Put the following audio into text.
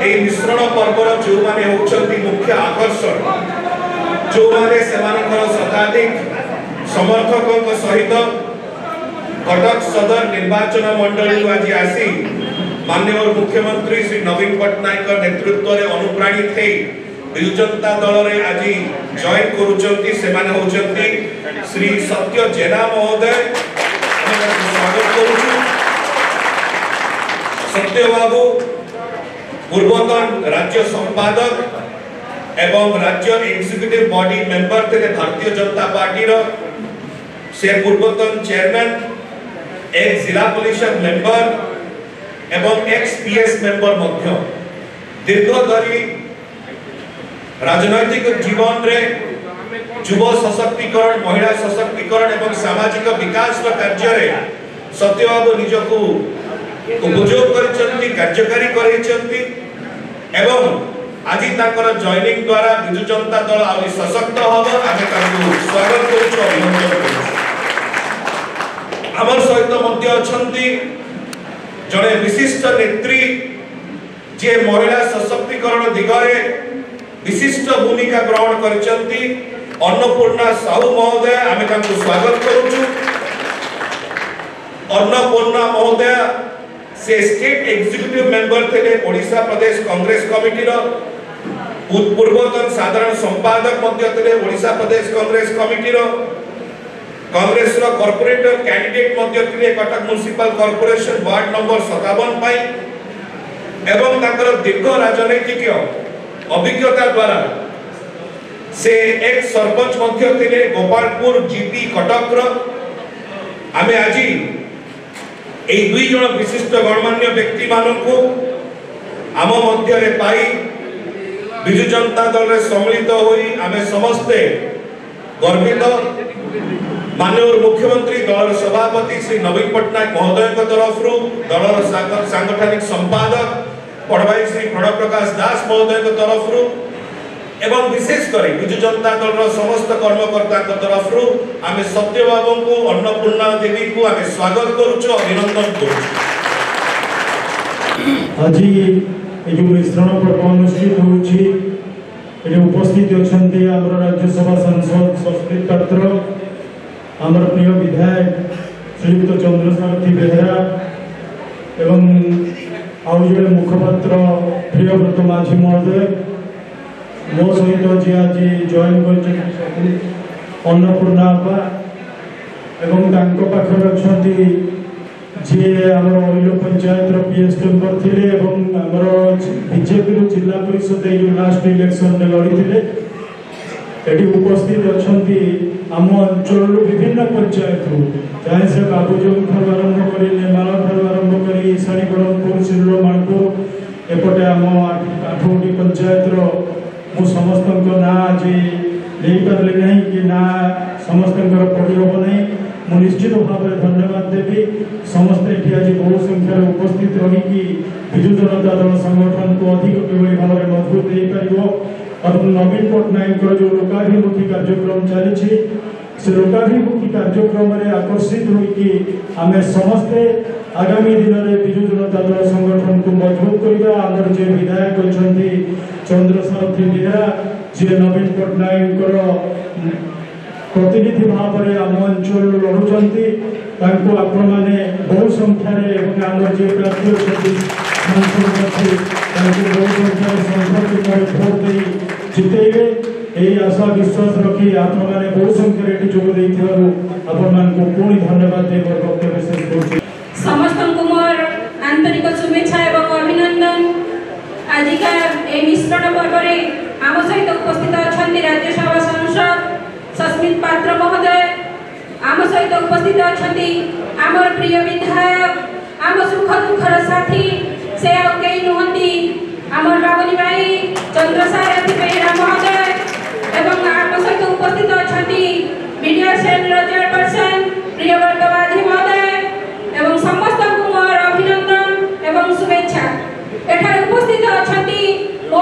এই মিশ্রণ পর্বর যে হচ্ছেন মুখ্য আকর্ষণ जो शताधिक समर्थक सहित कटक सदर निर्वाचन मंडली आज आसी माननीय मुख्यमंत्री श्री नवीन पट्टनायक नेतृत्व में अनुप्राणित है विजु जनता दल रे आज जॉइन करूचंती सेमाने होचंती श्री सत्य जेना महोदय स्वागत करूछु। सत्य बाबू पूर्वतन राज्य संपादक एवं राज्य एग्जीक्यूटिव बॉडी मेंबर थे भारतीय जनता पार्टी रो से पूर्वतन चेयरमैन एक जिला परिषद मेंबर एवं एक्स पीएस मेंबर मध्य दीर्घ धरी राजनैतिक जीवन रे युव सशक्तिकरण महिला सशक्तिकरण एवं सामाजिक विकास कार्य रे सत्यबाबू निजको उपयोग करिसंती कार्यकारी करिसंती एवं आज ताकर जॉइनिंग द्वारा विजु जनता दल आउरी सशक्त हबो आमे ताकू स्वागत करूछु अभिनंदन करूछु। हमर सहित मध्य अछंती जड़े विशिष्ट नेत्री जे महिला सशक्तिकरण दिगरे विशिष्ट भूमिका ग्रहण करिसंती अन्नपूर्णा साहू महोदय आमे ताकू स्वागत करूछु। अन्नपूर्णा महोदय से स्टेट एग्जीक्यूटिव मेंबर थे ओडिशा प्रदेश कांग्रेस कमिटी रो पूर्वतन साधारण संपादक मध्य थे ओडिशा प्रदेश कांग्रेस कमिटी रो कांग्रेस रो कॉर्पोरेटर कैंडिडेट मध्य थे Cuttack municipal corporation ward number 57 पाई एवं ताकर दीर्घ राजनैतिक अभिज्ञता द्वारा से एक सरपंच मध्य थे गोपालपुर जीपी कटक रो आमे आज এই দুই জন विशिष्ट गणमान्य व्यक्ति मानकु आम मध्य रे पाई विजु जनता दल रे सम्मिलित होई आमे समस्ते गर्वित। माननीय मुख्यमंत्री दल सभापति श्री नवीन पट्टनायक महोदय के तरफ दल सांगठनिक संपादक पढ़वाई श्री प्रणव प्रकाश दास महोदय के तरफ एवं विशेष कर विजु जनता दल समस्त कर्मकर्ता के तरफ आमे सत्य बाबू को अन्नपूर्णा देवी को आमे स्वागत करूछु अभिनंदन करूछु। आज जो मिश्रण पर्व अनुष्ठित होउछि एने उपस्थित अछंती हमर राज्यसभा सांसद संस्कृत पात्र हमर प्रिय विधायक श्रीयुक्त चंद्रसारथी बेहेरा एवं आउ जड़े मुखपात्र प्रियव्रत माझी महोदय मो सहित जी आज जॉइन कर अन्नपूर्णा अपा एवं तांको पाखर अच्छी जी आमर अरिलो पंचायत पीएस मेंबर थिले एवं आमर बीजेपी जिला परिषद लास्ट इलेक्शन में लड़ी एटी उपस्थित अच्छी आम अंचल विभिन्न पंचायत चाहे से बाबूजोग ठार आरंभ कर नेमाल ठार आरंभ कर ईशाणीगढ़पुर सिल्लो मानपुर एपटे आम 8टी पंचायत मु समस्त ना आज नहीं पारे ना कि ना समस्त पढ़ी हम ना मु निश्चित भाव में धन्यवाद देवी समस्ते ये आज बहु संख्यार उपस्थित रही विजु जनता दल संगठन को अधिक किभली भाव में मजबूत हो पार और नवीन पट्टनायक जो लोकाभिमुखी कार्यक्रम चली से लोकाभिमुखी कार्यक्रम में आकर्षित होगी आम समस्ते आगामी दिन में विजु जनता दल संगठन को मजबूत करवा आमर जे विधायक अच्छा चंद्रसारथी बेहेरा जी नवीन पट्टनायक प्रतिनिधि भाव में आम अंचल लड़ुंट आपण मैंने बहु संख्यार आमर जे प्रार्थी अच्छा सांसद बहु संख्यार भोट दे जितेबे यही आशा विश्वास रखी आपण मैंने बहु संख्यार जोग आपण पुणी धन्यवाद दे वक्तव्य शेष करुँ। समस्त को मोर आंतरिक शुभेच्छा एवं अभिनंदन। आजिका ए मिश्रण पर्व में आम सहित उपस्थित अच्छा राज्यसभा सांसद सस्मित पात्र महोदय आम सहित उपस्थित अच्छा आमर प्रिय विधायक आम सुख दुखर साथी से आगे नुहति आमर बाबुनी भाई चंद्रसारथी बेहेरा महोदय एवं आम सहित उपस्थित अच्छा मीडिया सेल चेयरपर्सन प्रियव्रत माझी महोदय एवं समस्त को मोर अभिनंदन एवं शुभेच्छा। एठार उपस्थित अच्छा मो